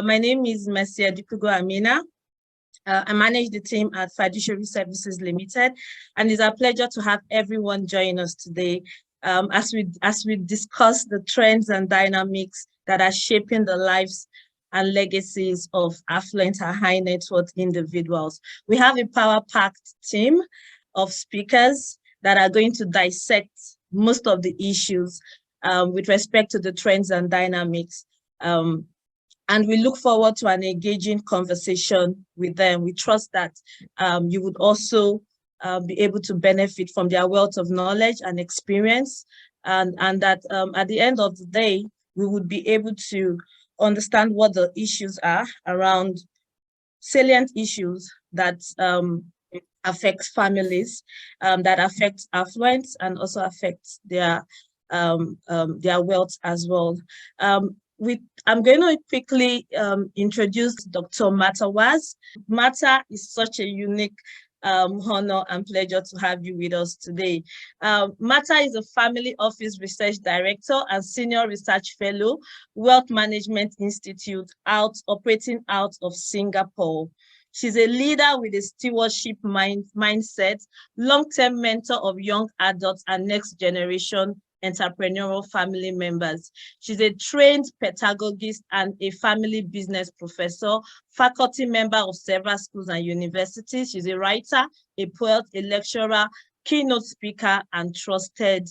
My name is Mercia Dukugo Amina. I manage the team at Fiduciary Services Limited, and it's a pleasure to have everyone join us today as we discuss the trends and dynamics that are shaping the lives and legacies of affluent and high net worth individuals. We have a power-packed team of speakers that are going to dissect most of the issues with respect to the trends and dynamics. And we look forward to an engaging conversation with them. We trust that you would also be able to benefit from their wealth of knowledge and experience, and that at the end of the day, we would be able to understand what the issues are around salient issues that affect families, that affect affluent and also affect their wealth as well. I'm going to quickly introduce Dr. Marta Widz. Marta is such a unique honor and pleasure to have you with us today. Marta is a Family Office Research Director and Senior Research Fellow, Wealth Management Institute, operating out of Singapore. She's a leader with a stewardship mindset, long-term mentor of young adults and next generation entrepreneurial family members. She's a trained pedagogist and a family business professor, faculty member of several schools and universities. She's a writer, a poet, a lecturer, keynote speaker, and trusted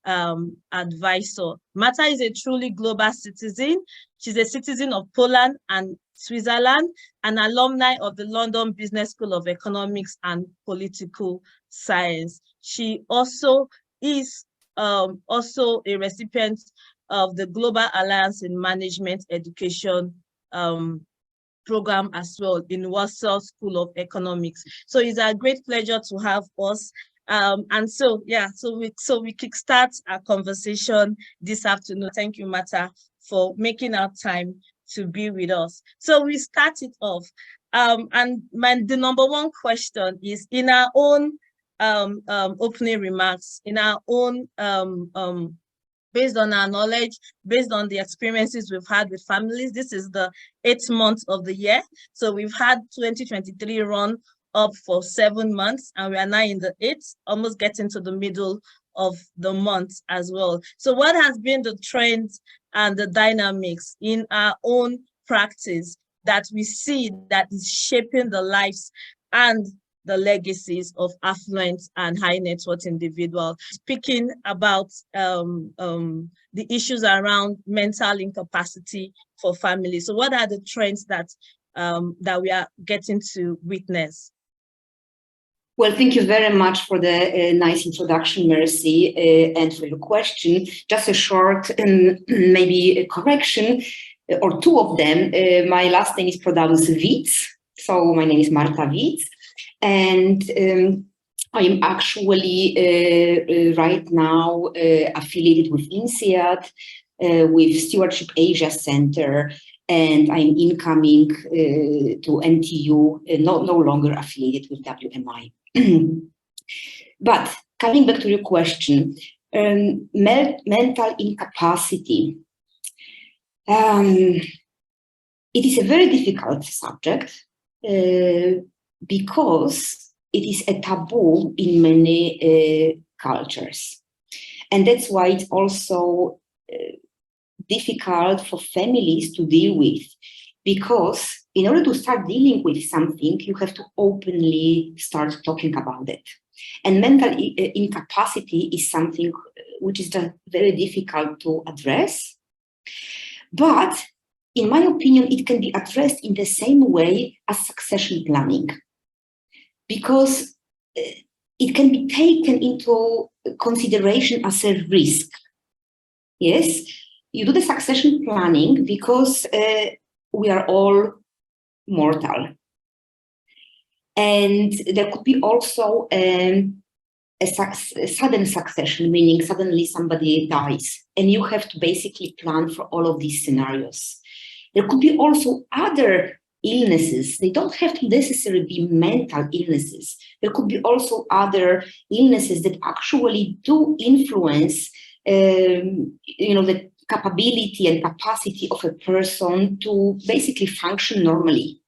advisor. Marta is a truly global citizen. She's a citizen of Poland and Switzerland, an alumni of the London Business School of Economics and Political Science. She also is also a recipient of the Global Alliance in Management Education program as well in Warsaw School of Economics. So it's a great pleasure to have us. And so we kickstart our conversation this afternoon. Thank you, Marta, for making our time to be with us. So we start it off. And the number one question is, in our own opening remarks, in our own, based on our knowledge, based on the experiences we've had with families. This is the 8th month of the year. So we've had 2023 run up for 7 months, and we are now in the 8th, almost getting to the middle of the month as well. So what has been the trends and the dynamics in our own practice that we see that is shaping the lives and the legacies of affluent and high net worth individuals? Speaking about the issues around mental incapacity for families. So what are the trends that we are getting to witness? Well, thank you very much for the nice introduction, Mercy, and for your question. Just a short maybe a correction, or two of them. My last name is pronounced Widz, so my name is Marta Widz. And I am actually right now affiliated with INSEAD, with Stewardship Asia Center, and I'm incoming to NTU, no longer affiliated with WMI. But coming back to your question, mental incapacity. It is a very difficult subject. Because it is a taboo in many cultures. And that's why it's also difficult for families to deal with, because in order to start dealing with something, you have to openly start talking about it. And mental incapacity is something which is just very difficult to address. But in my opinion, it can be addressed in the same way as succession planning, because it can be taken into consideration as a risk. Yes, you do the succession planning because we are all mortal. And there could be also a sudden succession, meaning suddenly somebody dies, and you have to basically plan for all of these scenarios. There could be also other illnesses. They don't have to necessarily be mental illnesses. There could be also other illnesses that actually do influence, the capability and capacity of a person to basically function normally.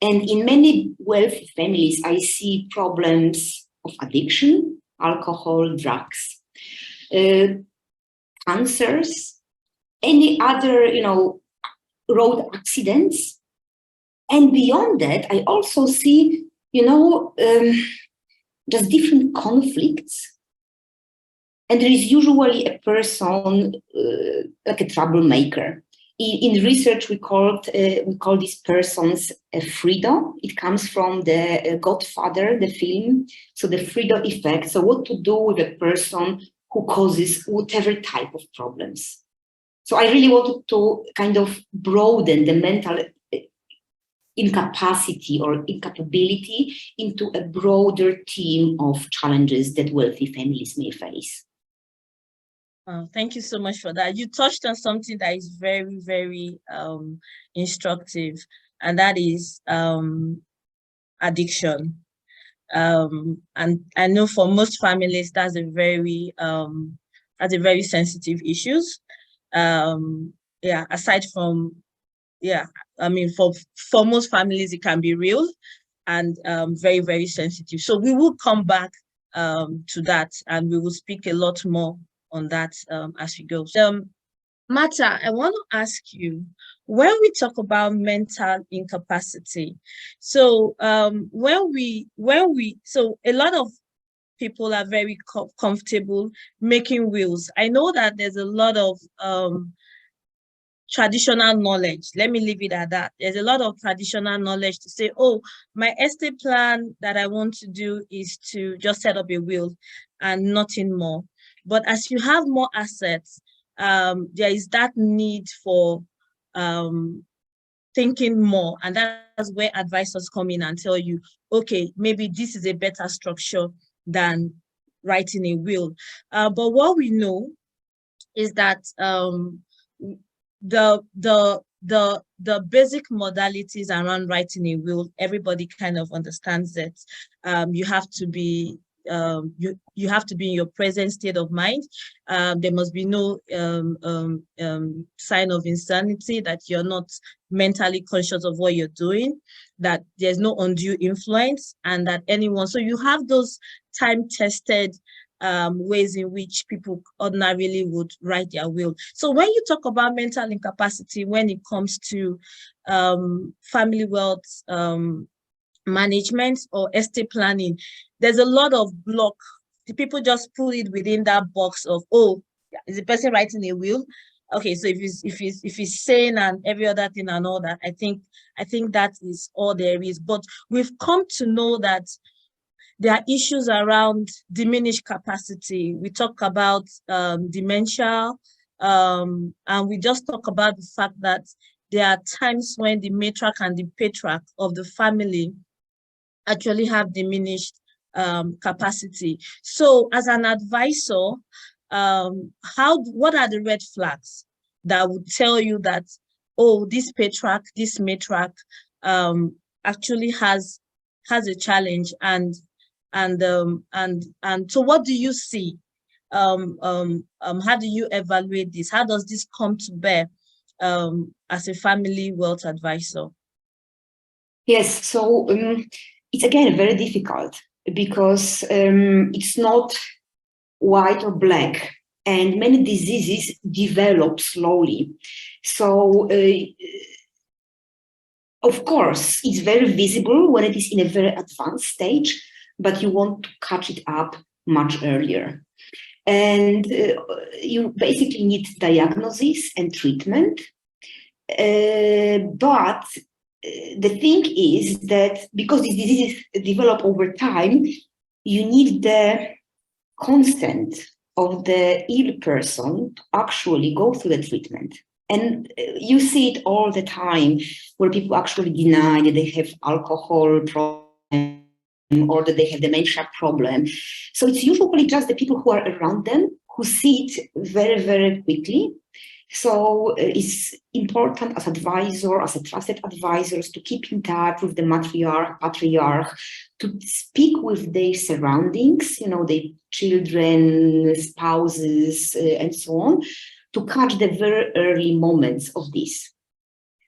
And in many wealthy families, I see problems of addiction, alcohol, drugs, cancers, any other, road accidents. And beyond that, I also see, just different conflicts. And there is usually a person like a troublemaker. In research, we call these persons a Frida. It comes from the Godfather, the film. So the Frida effect. So what to do with a person who causes whatever type of problems. So I really wanted to kind of broaden the mental incapacity or incapability into a broader theme of challenges that wealthy families may face. Thank you so much for that. You touched on something that is very, very instructive, and that is addiction. And I know for most families that's a very sensitive issue. Aside from I mean, for most families it can be real and very, very sensitive. So we will come back to that, and we will speak a lot more on that as we go. Marta, I want to ask you, when we talk about mental incapacity, so so a lot of people are very comfortable making wills. I know that there's a lot of traditional knowledge. Let me leave it at that. There's a lot of traditional knowledge to say, oh, my estate plan that I want to do is to just set up a will and nothing more. But as you have more assets, there is that need for thinking more. And that's where advisors come in and tell you, okay, maybe this is a better structure than writing a will. But what we know is that the basic modalities around writing a will, everybody kind of understands it. You have to be you have to be in your present state of mind. There must be no sign of insanity, that you're not mentally conscious of what you're doing, that there's no undue influence, and that anyone, so you have those time-tested ways in which people ordinarily would write their will. So when you talk about mental incapacity, when it comes to family wealth management or estate planning, there's a lot of block. The people just put it within that box of, oh, is the person writing a will? Okay, so if he's sane and every other thing and all that, I think that is all there is. But we've come to know that there are issues around diminished capacity. We talk about dementia, and we just talk about the fact that there are times when the matriarch and the patriarch of the family actually have diminished capacity. So as an advisor, what are the red flags that would tell you that, oh, this patriarch, this matriarch actually has a challenge, and so what do you see? How do you evaluate this? How does this come to bear as a family wealth advisor? Yes, so it's again very difficult because it's not white or black, and many diseases develop slowly. So of course, it's very visible when it is in a very advanced stage, but you want to catch it up much earlier. And you basically need diagnosis and treatment. But the thing is that because these diseases develop over time, you need the consent of the ill person to actually go through the treatment. And you see it all the time where people actually deny that they have alcohol problem or that they have dementia problem. So it's usually just the people who are around them who see it very, very quickly. So it's important as advisor, as a trusted advisors, to keep in touch with the matriarch, patriarch, to speak with their surroundings, their children, spouses, and so on, to catch the very early moments of this.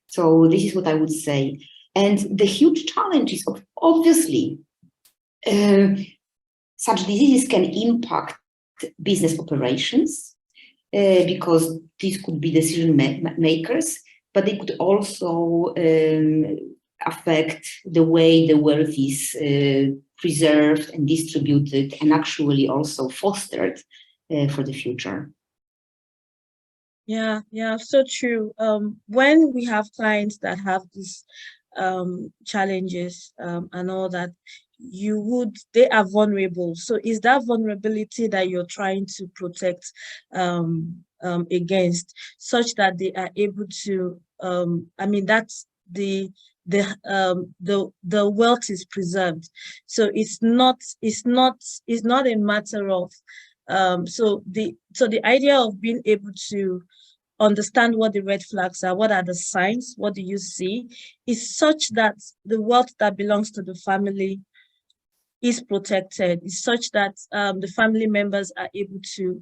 So this is what I would say. And the huge challenge is obviously such diseases can impact business operations because these could be decision makers, but they could also affect the way the wealth is preserved and distributed and actually also fostered for the future. Yeah, so true. When we have clients that have these challenges and all that, they are vulnerable. So is that vulnerability that you're trying to protect against, such that they are able to that's the wealth is preserved. So it's not a matter of so the idea of being able to understand what the red flags are, what are the signs, what do you see, is such that the wealth that belongs to the family is protected, is such that the family members are able to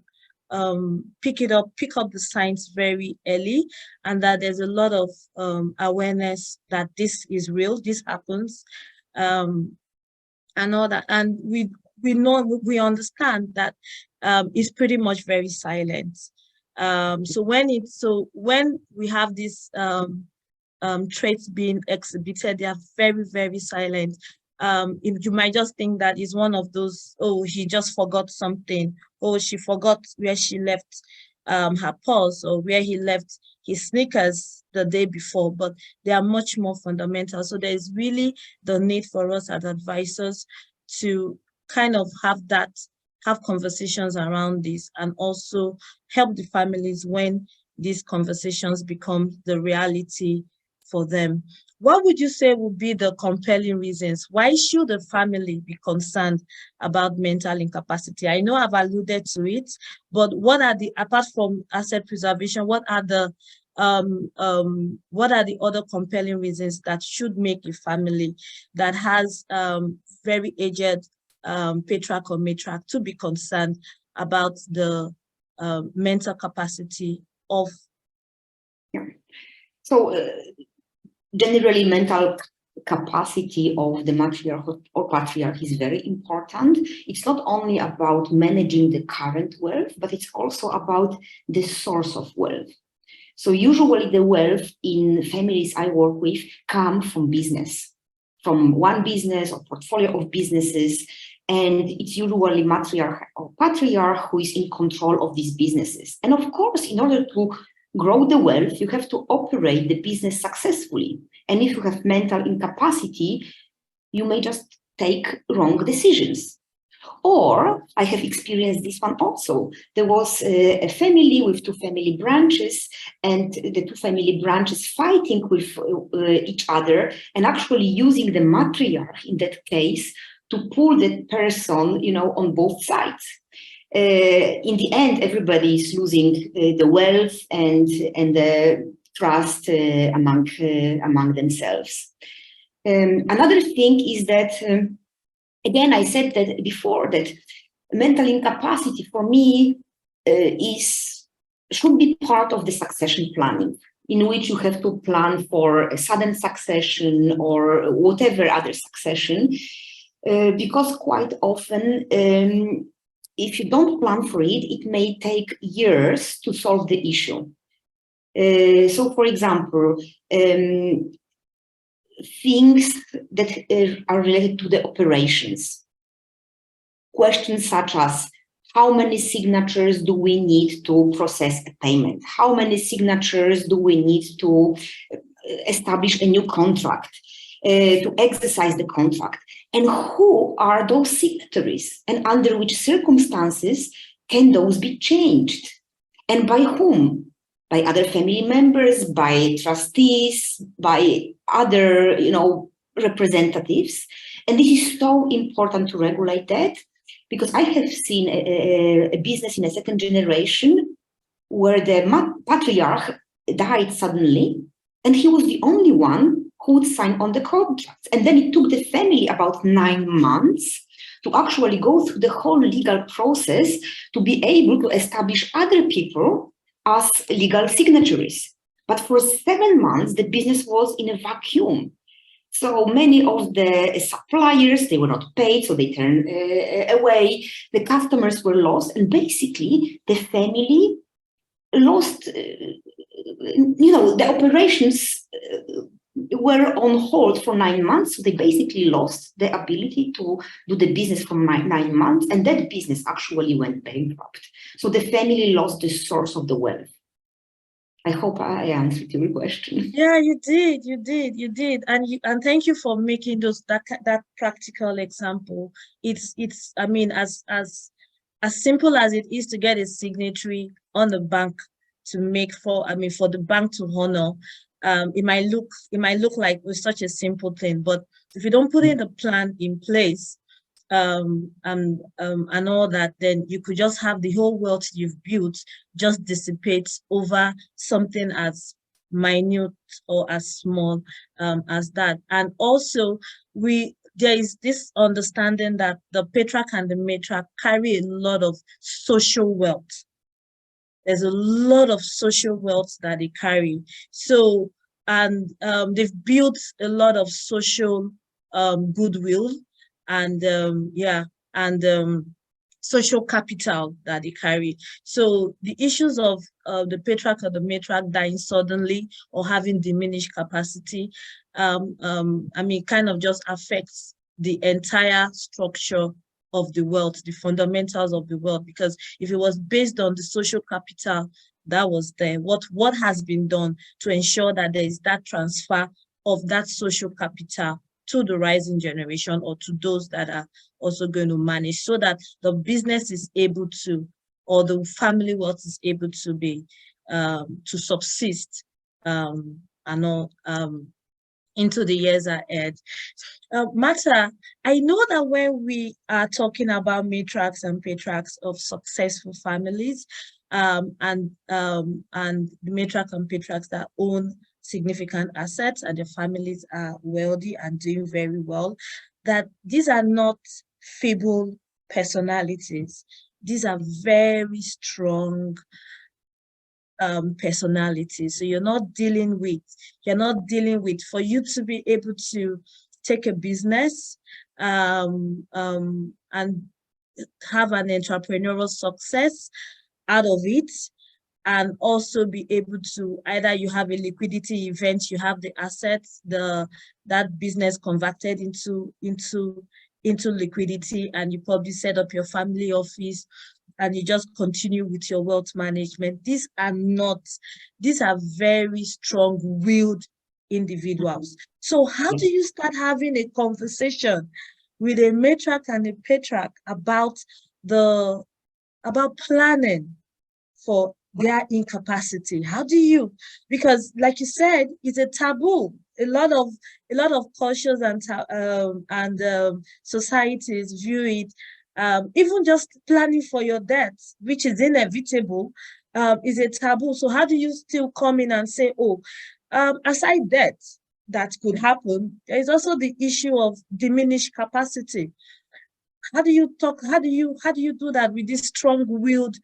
pick up the signs very early, and that there's a lot of awareness that this is real, this happens, and all that. And we understand that it's pretty much very silent. So when we have these traits being exhibited, they are very, very silent. You might just think that it's one of those, oh, he just forgot something, oh, she forgot where she left her purse, or where he left his sneakers the day before, but they are much more fundamental. So there's really the need for us as advisors to kind of have conversations around this, and also help the families when these conversations become the reality for them. What would you say would be the compelling reasons? Why should a family be concerned about mental incapacity? I know I've alluded to it, but apart from asset preservation, what are the other compelling reasons that should make a family that has very aged patriarch or matriarch to be concerned about the mental capacity of? Yeah. So generally, mental capacity of the matriarch or patriarch is very important. It's not only about managing the current wealth, but it's also about the source of wealth. So usually the wealth in families I work with come from business, from one business or portfolio of businesses. And it's usually matriarch or patriarch who is in control of these businesses. And of course, in order to grow the wealth, you have to operate the business successfully. And if you have mental incapacity, you may just take wrong decisions. Or I have experienced this one also. There was a family with two family branches, and the two family branches fighting with each other, and actually using the matriarch in that case to pull that person, on both sides. In the end, everybody is losing the wealth and the trust among themselves. Another thing is that, again, I said that before, that mental incapacity for me should be part of the succession planning, in which you have to plan for a sudden succession or whatever other succession. Because quite often, if you don't plan for it, it may take years to solve the issue. So, for example, things that are related to the operations. Questions such as, how many signatures do we need to process a payment? How many signatures do we need to establish a new contract? To exercise the contract, and who are those signatories, and under which circumstances can those be changed, and by whom? By other family members, by trustees, by other representatives. And this is so important to regulate that, because I have seen a business in a second generation where the patriarch died suddenly, and he was the only one who would sign on the contract. And then it took the family about 9 months to actually go through the whole legal process to be able to establish other people as legal signatories. But for 7 months, the business was in a vacuum. So many of the suppliers, they were not paid, so they turned away. The customers were lost, and basically the family lost, the operations were on hold for 9 months. So they basically lost the ability to do the business for 9 months, and that business actually went bankrupt. So the family lost the source of the wealth. I hope I answered your question. Yeah, you did, and thank you for making that practical example. It's I mean, as simple as it is to get a signatory on the bank to make for the bank to honor. It might look like it's such a simple thing, but if you don't put in a plan in place, and all that, then you could just have the whole wealth you've built just dissipate over something as minute or as small as that. And also, there is this understanding that the patriarch and the matriarch carry a lot of social wealth. There's a lot of social wealth that they carry. So, and they've built a lot of social goodwill, and social capital that they carry. So the issues of the patriarch or the matriarch dying suddenly or having diminished capacity, kind of just affects the entire structure of the wealth, the fundamentals of the wealth. Because if it was based on the social capital that was there, what has been done to ensure that there is that transfer of that social capital to the rising generation or to those that are also going to manage, so that the business is able to, or the family wealth is able to be, to subsist and all into the years ahead. Marta, I know that when we are talking about matriarchs and patriarchs of successful families, and the matriarchs and patriarchs that own significant assets and their families are wealthy and doing very well, that these are not feeble personalities. These are very strong personalities. So you're not dealing with, for you to be able to take a business and have an entrepreneurial success out of it, and also be able to, either you have a liquidity event, you have the assets, that business converted into liquidity, and you probably set up your family office and you just continue with your wealth management. These are very strong-willed individuals. So how do you start having a conversation with a matriarch and a patriarch about planning for their incapacity? How do you, because like you said, it's a taboo. A lot of cultures and societies view it, even just planning for your death, which is inevitable, is a taboo. So how do you still come in and say, aside death that could happen, there is also the issue of diminished capacity. How do you do that with these strong-willed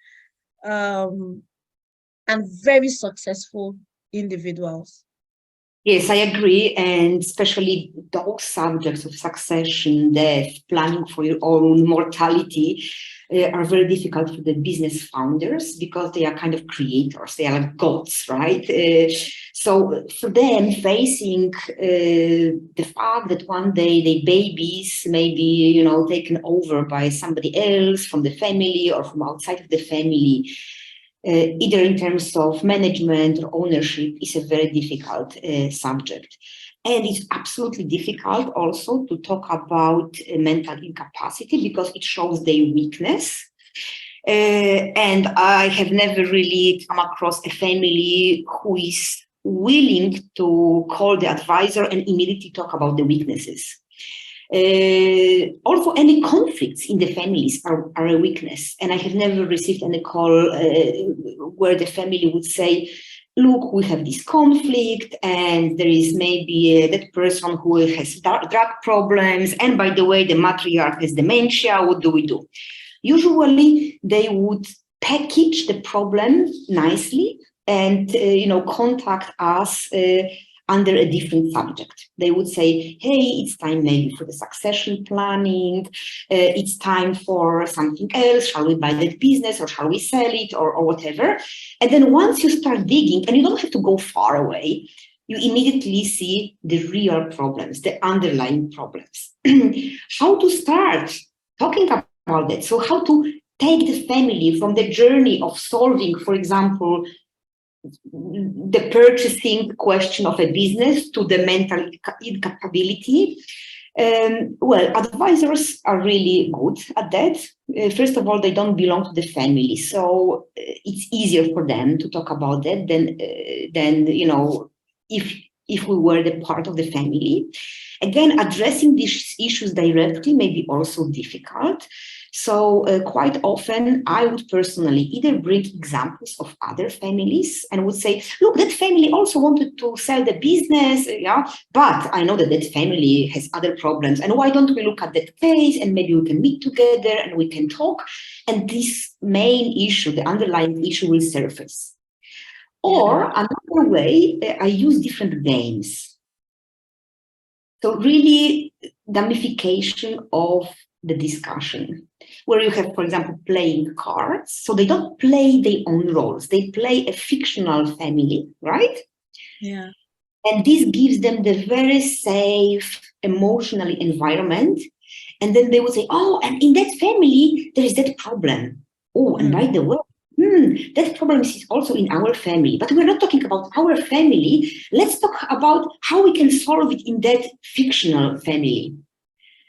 and very successful individuals? Yes, I agree. And especially those subjects of succession, death, planning for your own mortality are very difficult for the business founders, because they are kind of creators. They are like gods, right? So for them, facing the fact that one day their babies may be, taken over by somebody else from the family or from outside of the family, either in terms of management or ownership, is a very difficult subject. And it's absolutely difficult also to talk about mental incapacity, because it shows their weakness. And I have never really come across a family who is willing to call the advisor and immediately talk about the weaknesses. Also, any conflicts in the families are a weakness. And I have never received any call where the family would say, look, we have this conflict, and there is maybe that person who has drug problems. And by the way, the matriarch has dementia. What do we do? Usually, they would package the problem nicely and, contact us under a different subject. They would say, hey, it's time maybe for the succession planning. It's time for something else. Shall we buy that business or shall we sell it or whatever? And then once you start digging, and you don't have to go far away, you immediately see the real problems, the underlying problems. How to start talking about that? So how to take the family from the journey of solving, for example, the purchasing question of a business to the mental incapability. Well, advisors are really good at that. First of all, they don't belong to the family, so it's easier for them to talk about that than if we were the part of the family. Again, addressing these issues directly may be also difficult. So quite often, I would personally either bring examples of other families and would say, look, that family also wanted to sell the business, but I know that that family has other problems. And why don't we look at that case and maybe we can meet together and we can talk. And this main issue, the underlying issue will surface. Or another way, I use different games. So really gamification of the discussion, where you have, for example, playing cards. So they don't play their own roles. They play a fictional family, right? Yeah. And this gives them the very safe, emotional environment. And then they would say, oh, and in that family, there is that problem. Oh, and by the way, that problem is also in our family, but we're not talking about our family. Let's talk about how we can solve it in that fictional family.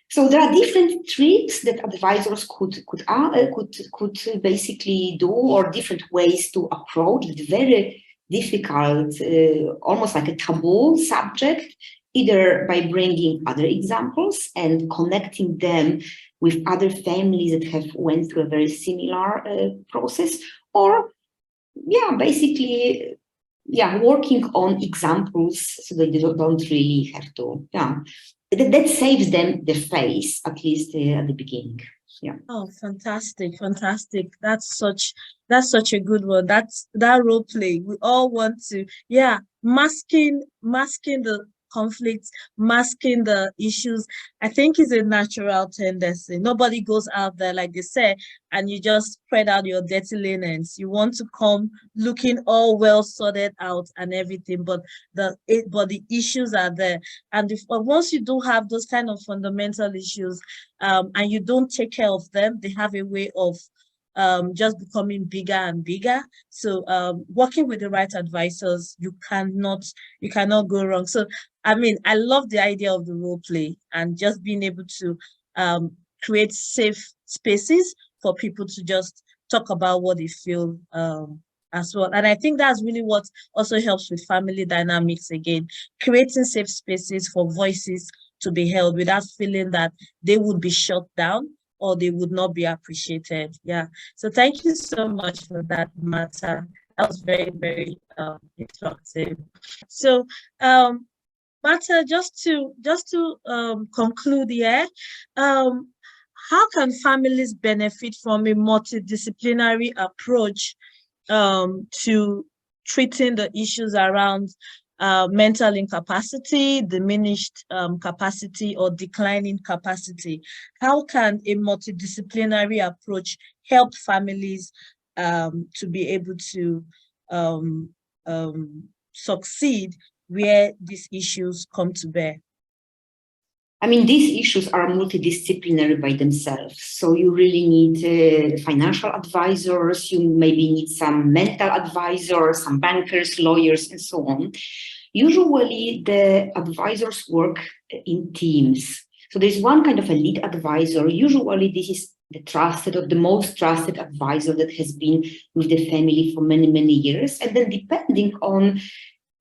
So there are different tricks that advisors could basically do, or different ways to approach the very difficult, almost like a taboo subject, either by bringing other examples and connecting them with other families that have went through a very similar process, or basically working on examples so that they don't really have to, that saves them the face, at least at the beginning. Yeah. Oh, fantastic. That's such a good one. That role play. We all want to, masking the conflicts, masking the issues, I think is a natural tendency. Nobody goes out there, like they say, and you just spread out your dirty linens. You want to come looking all well sorted out and everything, but the issues are there. And once you do have those kind of fundamental issues, and you don't take care of them, they have a way of just becoming bigger and bigger. So working with the right advisors, you cannot go wrong. So I mean, I love the idea of the role play and just being able to create safe spaces for people to just talk about what they feel as well. And I think that's really what also helps with family dynamics again, creating safe spaces for voices to be held without feeling that they would be shut down or they would not be appreciated. Yeah. So thank you so much for that, Marta. That was very, very instructive. So Marta, just to conclude here, how can families benefit from a multidisciplinary approach to treating the issues around mental incapacity, diminished capacity, or declining capacity? How can a multidisciplinary approach help families to be able to succeed where these issues come to bear? I mean, these issues are multidisciplinary by themselves. So you really need financial advisors, you maybe need some mental advisors, some bankers, lawyers, and so on. Usually the advisors work in teams. So there's one kind of a lead advisor. Usually this is the trusted or the most trusted advisor that has been with the family for many, many years. And then depending on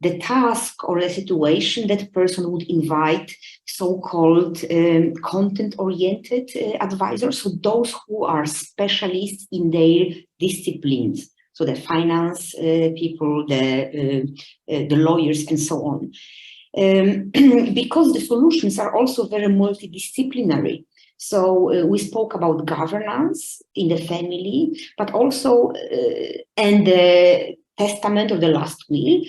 the task or the situation, that person would invite so-called content-oriented advisors, so those who are specialists in their disciplines, so the finance people, the lawyers, and so on. Because the solutions are also very multidisciplinary. So we spoke about governance in the family, but also and the testament of the last will,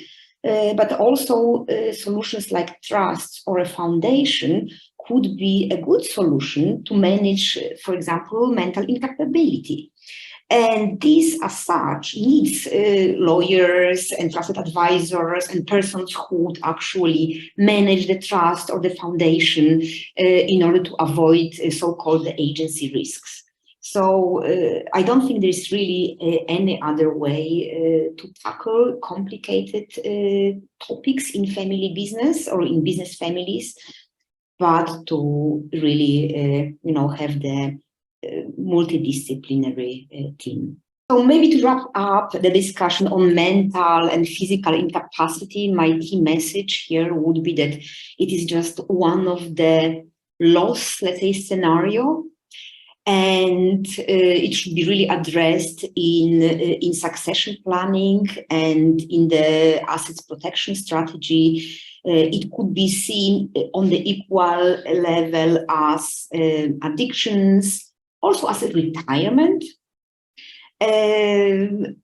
but also solutions like trust or a foundation could be a good solution to manage, for example, mental incapability. And this, as such, needs lawyers and trusted advisors and persons who would actually manage the trust or the foundation in order to avoid so-called agency risks. So I don't think there's really any other way to tackle complicated topics in family business or in business families, but to really, have the multidisciplinary team. So maybe to wrap up the discussion on mental and physical incapacity, my key message here would be that it is just one of the loss, let's say, scenario, and it should be really addressed in succession planning and in the assets protection strategy. It could be seen on the equal level as addictions, also as a retirement,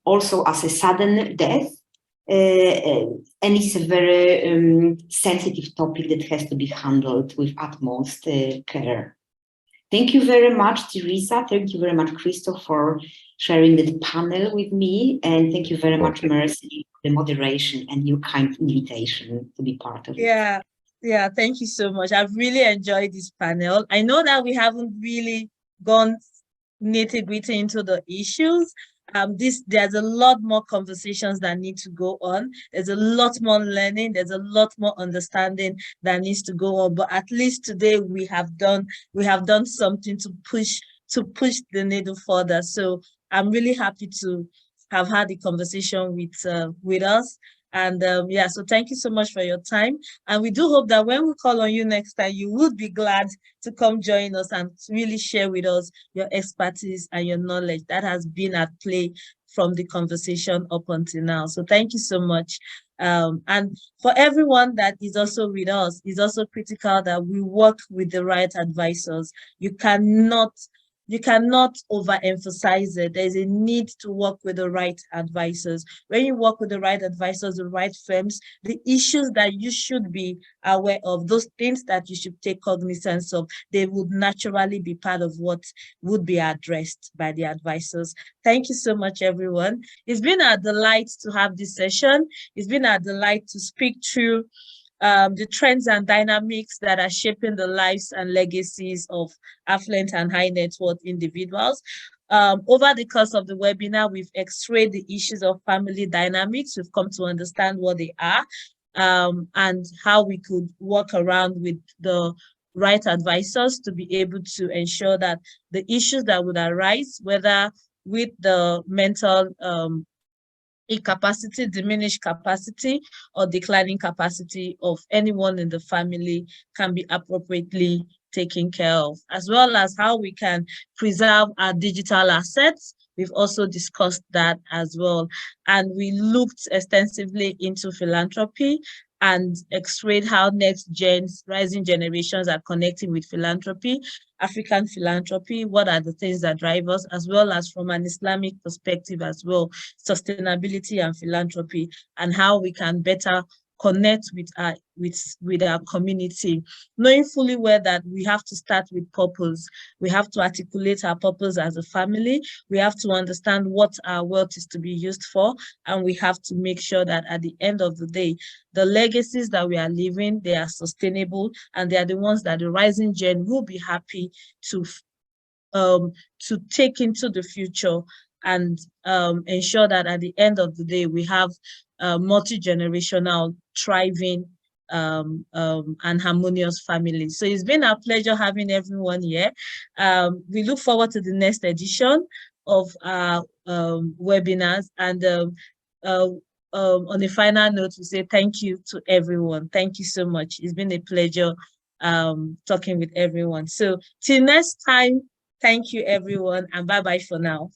also as a sudden death. And it's a very sensitive topic that has to be handled with utmost care. Thank you very much, Teresa. Thank you very much, Christoph, for sharing the panel with me. And thank you very much, Mercy, for the moderation and your kind invitation to be part of it. Yeah, thank you so much. I've really enjoyed this panel. I know that we haven't really gone nitty-gritty into the issues. There's a lot more conversations that need to go on. There's a lot more learning. There's a lot more understanding that needs to go on. But at least today we have done something to push the needle further. So I'm really happy to have had the conversation with us. And yeah, so thank you so much for your time. And we do hope that when we call on you next time, you would be glad to come join us and really share with us your expertise and your knowledge that has been at play from the conversation up until now. So thank you so much. And for everyone that is also with us, it's also critical that we work with the right advisors. You cannot overemphasize it. There's a need to work with the right advisors. When you work with the right advisors, the right firms, the issues that you should be aware of, those things that you should take cognizance of, they would naturally be part of what would be addressed by the advisors. Thank you so much, everyone. It's been a delight to have this session. It's been a delight to speak through the trends and dynamics that are shaping the lives and legacies of affluent and high net worth individuals. Over the course of the webinar, we've x-rayed the issues of family dynamics. We've come to understand what they are and how we could work around with the right advisors to be able to ensure that the issues that would arise, whether with the mental incapacity, diminished capacity, or declining capacity of anyone in the family can be appropriately taken care of, as well as how we can preserve our digital assets. We've also discussed that as well. And we looked extensively into philanthropy and x-rayed how next gens, rising generations are connecting with philanthropy, African philanthropy, what are the things that drive us, as well as from an Islamic perspective as well, sustainability and philanthropy, and how we can better connect with our community, knowing fully well that we have to start with purpose. We have to articulate our purpose as a family. We have to understand what our wealth is to be used for, and we have to make sure that at the end of the day, the legacies that we are leaving, they are sustainable, and they are the ones that the rising gen will be happy to take into the future, and ensure that at the end of the day, we have multi-generational, thriving, and harmonious families. So it's been a pleasure having everyone here. We look forward to the next edition of our webinars. And on a final note, we say thank you to everyone. Thank you so much. It's been a pleasure talking with everyone. So till next time, thank you, everyone, and bye-bye for now.